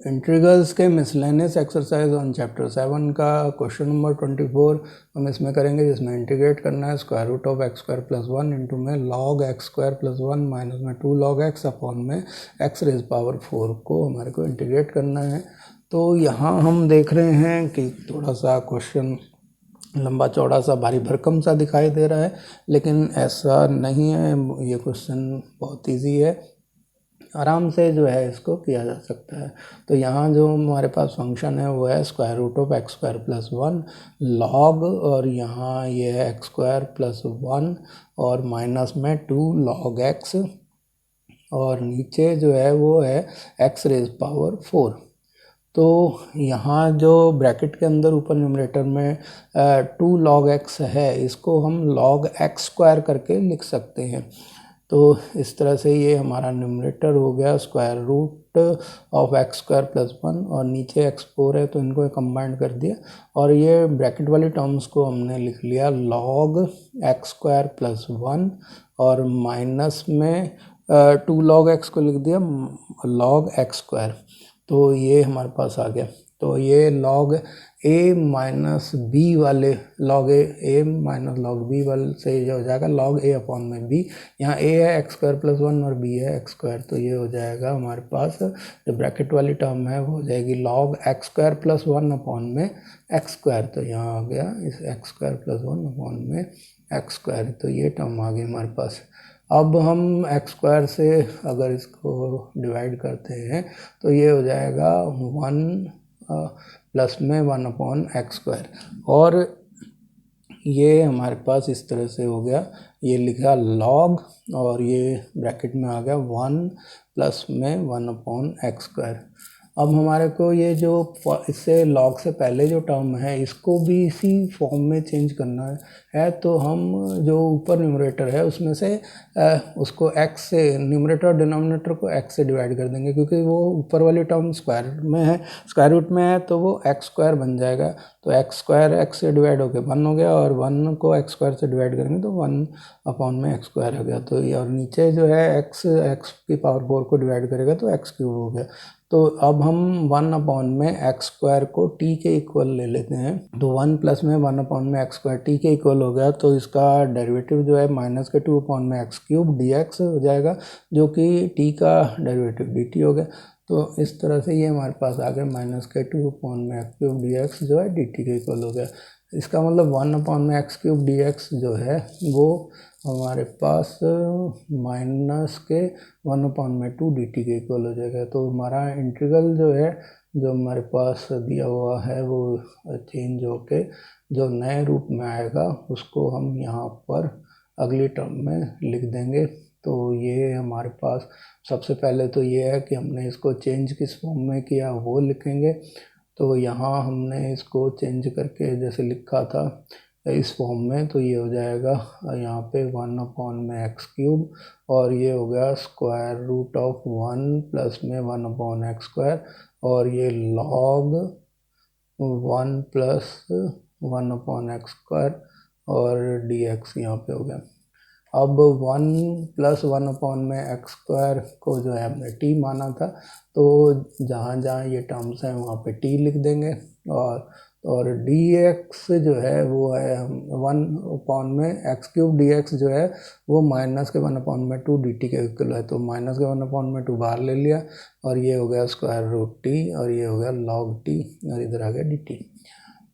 Integrals के miscellaneous exercise on chapter 7 का question number 24 हम इसमें करेंगे, जिसमें इंटीग्रेट करना है square root of x square plus 1 into में log X square plus 1 minus में 2 लॉग एक्स अपॉन में एक्स रेज पावर 4 को हमारे को इंटीग्रेट करना है। तो यहाँ हम देख रहे हैं कि थोड़ा सा क्वेश्चन लंबा चौड़ा सा भारी भरकम सा दिखाई दे रहा है, लेकिन ऐसा नहीं है। ये क्वेश्चन बहुत ईजी है, आराम से जो है इसको किया जा सकता है। तो यहाँ जो हमारे पास फंक्शन है वो है square root of x square plus 1 log, और यहाँ ये है एक्स स्क्वायर प्लस 1 और माइनस में 2 लॉग एक्स, और नीचे जो है वो है एक्स रेज पावर 4। तो यहाँ जो ब्रैकेट के अंदर ऊपर न्यूमरेटर में 2 लॉग एक्स है, इसको हम लॉग एक्स स्क्वायर करके लिख सकते हैं। तो इस तरह से ये हमारा न्यूमरेटर हो गया square root of x square plus 1, और नीचे x4 है तो इनको कंबाइंड कर दिया, और ये ब्रैकेट वाली टर्म्स को हमने लिख लिया लॉग एक्स स्क्वायर प्लस 1, और माइनस में 2 लॉग एक्स को लिख दिया लॉग एक्स स्क्वायर। तो ये हमारे पास आ गया। तो ये लॉग ए माइनस बी वाले लॉग ए माइनस लॉग बी वाले से ये हो जाएगा लॉग ए अपॉन में बी। यहाँ ए है एक्स स्क्वायर प्लस 1 और बी है एक्स स्क्वायर, तो ये हो जाएगा हमारे पास जो ब्रैकेट वाली टर्म है वो हो जाएगी log X square plus 1 upon में एक्स स्क्वायर। तो यहाँ आ गया इस एक्स स्क्वायर प्लस 1 अपॉन में एक्स स्क्वायर, तो ये टर्म आ गई हमारे पास। अब हम एक्स स्क्वायर से अगर इसको डिवाइड करते हैं तो ये हो जाएगा 1 प्लस में 1 अपॉन एक्स स्क्वायर, और ये हमारे पास इस तरह से हो गया, ये लिखा लॉग और ये ब्रैकेट में आ गया 1 प्लस में 1 अपॉन एक्स स्क्वायर। अब हमारे को ये जो इससे लॉग से पहले जो टर्म है इसको भी इसी फॉर्म में चेंज करना है। तो हम जो ऊपर न्यूमरेटर है उसमें से उसको x से, न्यूमरेटर और डिनोमिनेटर को x से डिवाइड कर देंगे, क्योंकि वो ऊपर वाली टर्म स्क्वायर में है, स्क्वायर रूट में है, तो वो एक्स स्क्वायर बन जाएगा। तो एक्स स्क्वायर एक्स से डिवाइड होकर 1 हो गया, और 1 को एक्स स्क्वायर से डिवाइड करेंगे तो 1 अपॉन में एक्स स्क्वायर हो गया। तो ये, और नीचे जो है एक्स की पावर 4 को डिवाइड करेगा तो एक्स क्यूब हो गया। तो अब हम 1 अपॉन में एक्स स्क्वायर को टी के इक्वल ले लेते हैं। तो 1 प्लस में 1 अपॉन में एक्स स्क्वायर टी के इक्वल हो गया, तो इसका डेरिवेटिव जो है माइनस के 2 अपॉन में एक्स क्यूब डी एक्स हो जाएगा, जो कि टी का डेरिवेटिव डी टी हो गया। तो इस तरह से ये हमारे पास आ गया माइनस के 2 अपॉन में एक्स क्यूब डी एक्स जो है डी टी के इक्वल हो गया। इसका मतलब 1 अपॉन में एक्स क्यूब डी एक्स जो है वो हमारे पास माइनस के 1 अपॉन में 2 डी टी के इक्वल हो जाएगा। तो हमारा इंटीग्रल जो है जो हमारे पास दिया हुआ है वो चेंज होके जो नए रूप में आएगा उसको हम यहाँ पर अगली टर्म में लिख देंगे। तो ये हमारे पास सबसे पहले तो ये है कि हमने इसको चेंज किस फॉर्म में किया वो लिखेंगे। तो यहाँ हमने इसको चेंज करके जैसे लिखा था इस फॉर्म में, तो ये हो जाएगा यहाँ पे 1 अपॉन में एक्स क्यूब, और ये हो गया स्क्वायर रूट ऑफ 1 प्लस में 1 अपॉन एक्स स्क्वायर, और ये log 1 plus 1 upon x square और डी एक्स यहाँ पे हो गया। अब 1 प्लस 1 अपॉन में एक्स स्क्वायर को जो है हमने टी माना था, तो जहाँ जहाँ ये टर्म्स हैं वहाँ पे टी लिख देंगे, और डी एक्स जो है वो है 1 अपॉन में एक्स क्यूब डी एक्स जो है वो माइनस के 1 अपॉन में 2 डी टी के इक्वल है। तो माइनस के 1 अपॉन में 2 बाहर ले लिया, और ये हो गया स्क्वायर रूट टी, और ये हो गया लॉग टी, और इधर आ गया डी टी।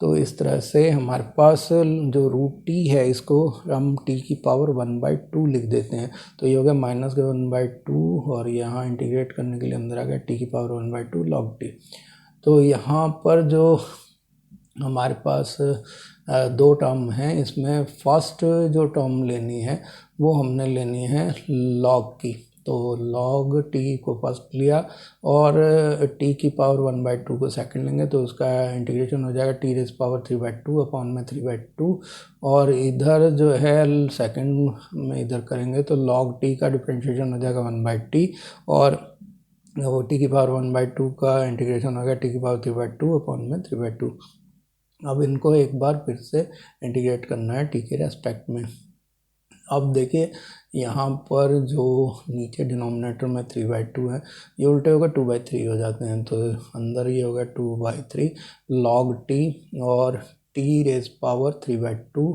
तो इस तरह से हमारे पास जो रूट टी है इसको हम टी की पावर 1/2 लिख देते हैं। तो ये हो गया माइनस के 1/2, और यहाँ इंटीग्रेट करने के लिए अंदर आ गया टी की पावर 1/2 लॉग टी। तो यहाँ पर जो हमारे पास 2 टर्म हैं, इसमें फर्स्ट जो टर्म लेनी है वो हमने लेनी है लॉग की। तो लॉग टी को फर्स्ट लिया और टी की पावर 1/2 को सेकंड लेंगे, तो उसका इंटीग्रेशन हो जाएगा टी रेज़ पावर 3/2 अपॉन में 3/2, और इधर जो है सेकंड में इधर करेंगे तो लॉग टी का डिफरेंशिएशन हो जाएगा 1/t, और वो टी की पावर 1/2 का इंटीग्रेशन हो गया टी की पावर 3/2 अपॉन में 3/2। अब इनको एक बार फिर से इंटीग्रेट करना है टी के रेस्पेक्ट में। अब देखिए यहाँ पर जो नीचे डिनोमिनेटर में 3/2 है ये उल्टे होगा 2/3 हो जाते हैं, तो अंदर ये होगा 2/3 log t और t रेज पावर 3/2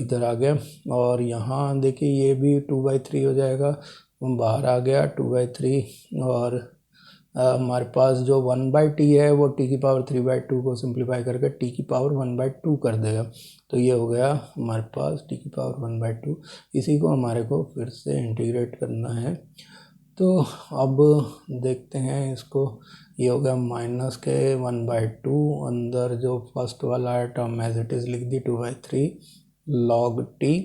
इधर आ गया। और यहाँ देखिए ये भी 2/3 हो जाएगा, बाहर आ गया 2/3 और हमारे पास जो 1/t है वो t की पावर 3/2 को सिंप्लीफाई करके t की पावर 1/2 कर देगा। तो ये हो गया हमारे पास t की पावर 1/2। इसी को हमारे को फिर से इंटीग्रेट करना है। तो अब देखते हैं इसको, ये हो गया माइनस के 1/2, अंदर जो फर्स्ट वाला है टर्म एज इट इज़ लिख दी 2/3 log t,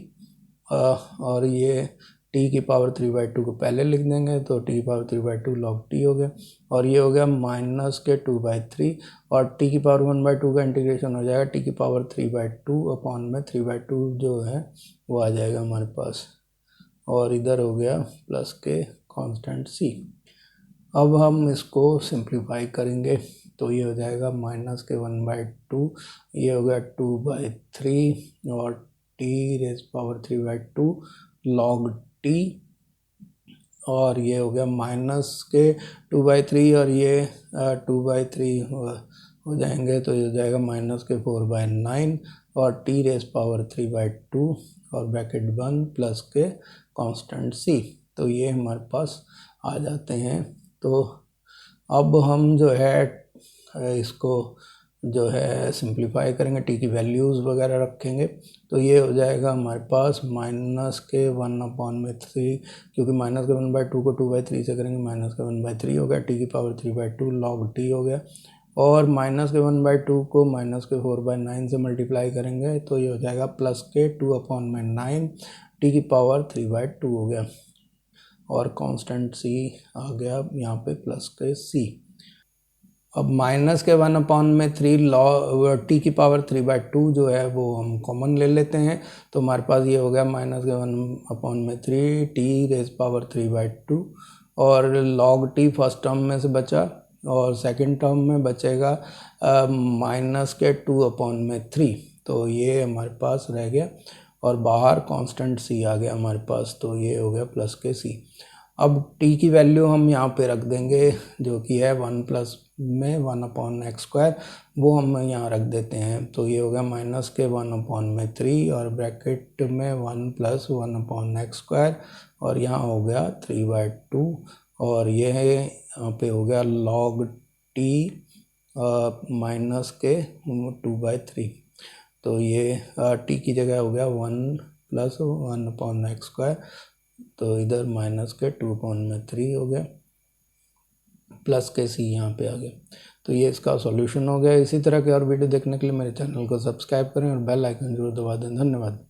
और ये t की पावर 3/2 को पहले लिख देंगे तो t की पावर 3/2 log t हो गया। और ये हो गया माइनस के 2/3 और t की पावर 1/2 का इंटीग्रेशन हो जाएगा t की पावर 3/2 अपॉन में 3/2 जो है वो आ जाएगा हमारे पास, और इधर हो गया प्लस के कांस्टेंट c। अब हम इसको सिंप्लीफाई करेंगे तो ये हो जाएगा माइनस के 1/2, ये हो गया 2/3 और t raise power 3/2 log t, और ये हो गया माइनस के 2/3 और ये 2/3 हो जाएंगे, तो ये हो जाएगा माइनस के 4/9 और t रेज पावर 3/2 और ब्रैकेट बंद प्लस के कांस्टेंट c। तो ये हमारे पास आ जाते हैं। तो अब हम जो है इसको जो है सिंप्लीफाई करेंगे, टी की वैल्यूज़ वगैरह रखेंगे, तो ये हो जाएगा हमारे पास माइनस के 1/3, क्योंकि माइनस के 1/2 को 2/3 से करेंगे, माइनस के 1/3 हो गया, टी की पावर 3/2 log t हो गया, और माइनस के 1/2 को माइनस के 4/9 से मल्टीप्लाई करेंगे तो ये हो जाएगा प्लस के 2/9 टी की पावर 3/2 हो गया, और कांस्टेंट c आ गया यहाँ पे प्लस के c। अब माइनस के 1/3 log t की पावर 3/2 जो है वो हम कॉमन ले लेते हैं, तो हमारे पास ये हो गया माइनस के 1/3 t रेज पावर 3/2 और log t फर्स्ट टर्म में से बचा, और सेकंड टर्म में बचेगा माइनस के 2/3, तो ये हमारे पास रह गया, और बाहर कांस्टेंट c आ गया हमारे पास, तो ये हो गया प्लस के c। अब t की वैल्यू हम यहाँ पे रख देंगे जो कि है 1 प्लस में 1/x², वो हम यहाँ रख देते हैं, तो ये हो गया माइनस के 1/3 और ब्रैकेट में 1 प्लस 1/x², और यहाँ हो गया 3/2, और ये है यहाँ पे हो गया log t माइनस के 2/3, तो ये t की जगह हो गया 1 प्लस 1/x², तो इधर माइनस के 2/3 हो गया, प्लस के c यहाँ पे आ गया। तो ये इसका सॉल्यूशन हो गया। इसी तरह के और वीडियो देखने के लिए मेरे चैनल को सब्सक्राइब करें और बेल आइकन जरूर दबा दें। धन्यवाद।